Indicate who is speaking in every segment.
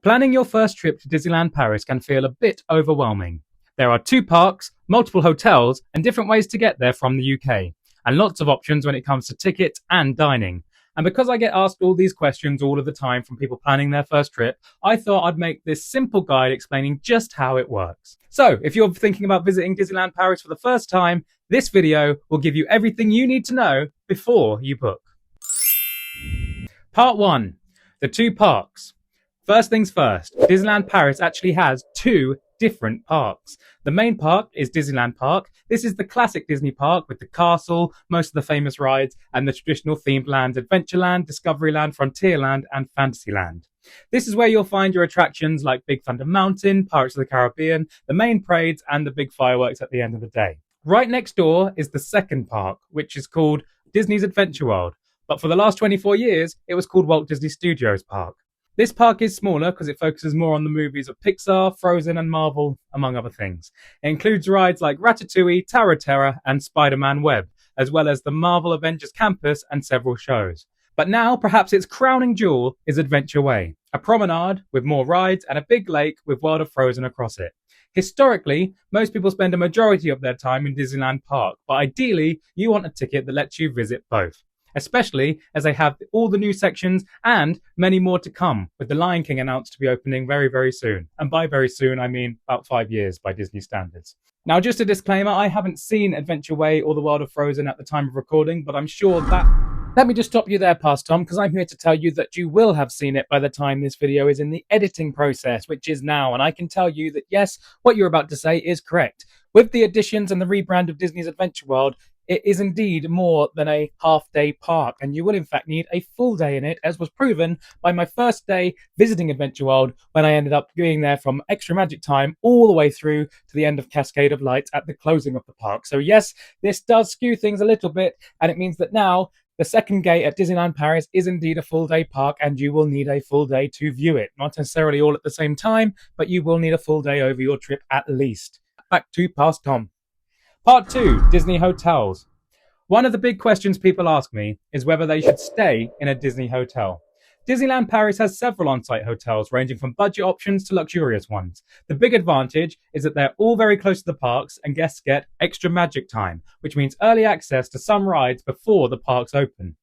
Speaker 1: Planning your first trip to Disneyland Paris can feel a bit overwhelming. There are 2 parks, multiple hotels, and different ways to get there from the UK, and lots of options when it comes to tickets and dining. And because I get asked all these questions all of the time from people planning their first trip, I thought I'd make this simple guide explaining just how it works. So, if you're thinking about visiting Disneyland Paris for the first time, this video will give you everything you need to know before you book. Part 1. The 2 parks. First things first, Disneyland Paris actually has 2 different parks. The main park is Disneyland Park. This is the classic Disney park with the castle, most of the famous rides, and the traditional themed lands Adventureland, Discoveryland, Frontierland, and Fantasyland. This is where you'll find your attractions like Big Thunder Mountain, Pirates of the Caribbean, the main parades, and the big fireworks at the end of the day. Right next door is the second park, which is called Disney's Adventure World. But for the last 24 years, it was called Walt Disney Studios Park. This park is smaller because it focuses more on the movies of Pixar, Frozen, and Marvel, among other things. It includes rides like Ratatouille, Tower of Terror, and Spider-Man Web, as well as the Marvel Avengers Campus and several shows. But now, perhaps its crowning jewel is Adventure Way, a promenade with more rides and a big lake with World of Frozen across it. Historically, most people spend a majority of their time in Disneyland Park, but ideally, you want a ticket that lets you visit both. Especially as they have all the new sections and many more to come, with The Lion King announced to be opening very, very soon. And by very soon, I mean about 5 years by Disney standards. Now, just a disclaimer, I haven't seen Adventure Way or The World of Frozen at the time of recording, but I'm sure that... Let me just stop you there, Past Tom, because I'm here to tell you that you will have seen it by the time this video is in the editing process, which is now. And I can tell you that, yes, what you're about to say is correct. With the additions and the rebrand of Disney's Adventure World, it is indeed more than a half-day park, and you will in fact need a full day in it, as was proven by my first day visiting Adventure World, when I ended up being there from Extra Magic Time all the way through to the end of Cascade of Lights at the closing of the park. So yes, this does skew things a little bit, and it means that now the second gate at Disneyland Paris is indeed a full-day park, and you will need a full day to view it. Not necessarily all at the same time, but you will need a full day over your trip at least. Back to Past Tom. Part 2, Disney Hotels. One of the big questions people ask me is whether they should stay in a Disney hotel. Disneyland Paris has several on-site hotels ranging from budget options to luxurious ones. The big advantage is that they're all very close to the parks and guests get extra magic time, which means early access to some rides before the parks open.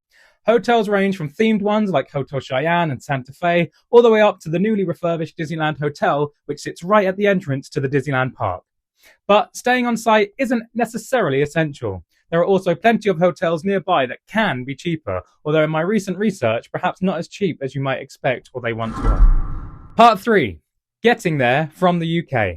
Speaker 1: Hotels range from themed ones like Hotel Cheyenne and Santa Fe, all the way up to the newly refurbished Disneyland Hotel, which sits right at the entrance to the Disneyland Park. But staying on site isn't necessarily essential. There are also plenty of hotels nearby that can be cheaper, although in my recent research, perhaps not as cheap as you might expect or they once were. Part 3. Getting there from the UK.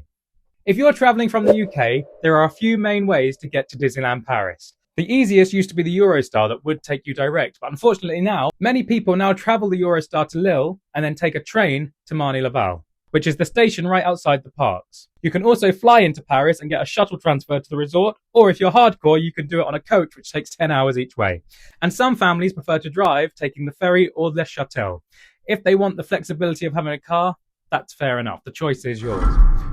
Speaker 1: If you're travelling from the UK, there are a few main ways to get to Disneyland Paris. The easiest used to be the Eurostar that would take you direct, but unfortunately now, many people now travel the Eurostar to Lille and then take a train to Marly-Laval, which is the station right outside the parks. You can also fly into Paris and get a shuttle transfer to the resort, or if you're hardcore, you can do it on a coach, which takes 10 hours each way. And some families prefer to drive, taking the ferry or the shuttle. If they want the flexibility of having a car, that's fair enough. The choice is yours.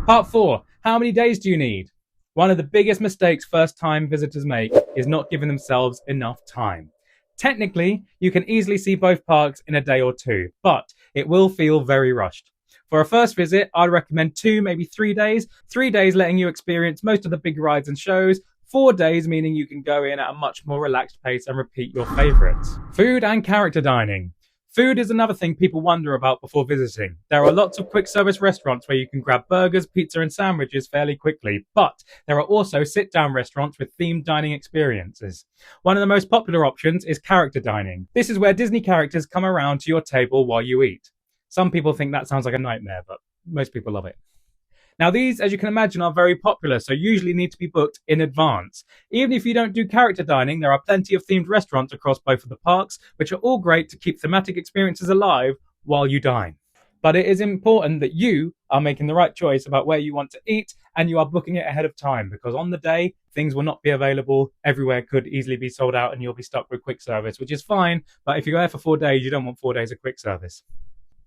Speaker 1: Part 4. How many days do you need? One of the biggest mistakes first-time visitors make is not giving themselves enough time. Technically, you can easily see both parks in a day or 2, but it will feel very rushed. For a first visit, I'd recommend 2, maybe 3 days. 3 days letting you experience most of the big rides and shows. 4 days meaning you can go in at a much more relaxed pace and repeat your favourites. Food and character dining. Food is another thing people wonder about before visiting. There are lots of quick service restaurants where you can grab burgers, pizza and sandwiches fairly quickly, but there are also sit-down restaurants with themed dining experiences. One of the most popular options is character dining. This is where Disney characters come around to your table while you eat. Some people think that sounds like a nightmare, but most people love it. Now these, as you can imagine, are very popular, so usually need to be booked in advance. Even if you don't do character dining, there are plenty of themed restaurants across both of the parks, which are all great to keep thematic experiences alive while you dine. But it is important that you are making the right choice about where you want to eat, and you are booking it ahead of time, because on the day, things will not be available. Everywhere could easily be sold out and you'll be stuck with quick service, which is fine, but if you're there for 4 days, you don't want 4 days of quick service.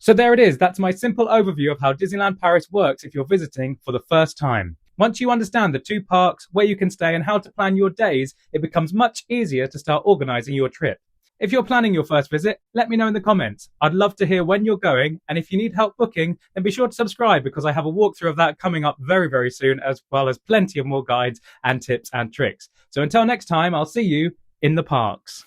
Speaker 1: So there it is, that's my simple overview of how Disneyland Paris works if you're visiting for the first time. Once you understand the 2 parks, where you can stay and how to plan your days, it becomes much easier to start organising your trip. If you're planning your first visit, let me know in the comments. I'd love to hear when you're going, and if you need help booking, then be sure to subscribe because I have a walkthrough of that coming up very, very soon, as well as plenty of more guides and tips and tricks. So until next time, I'll see you in the parks.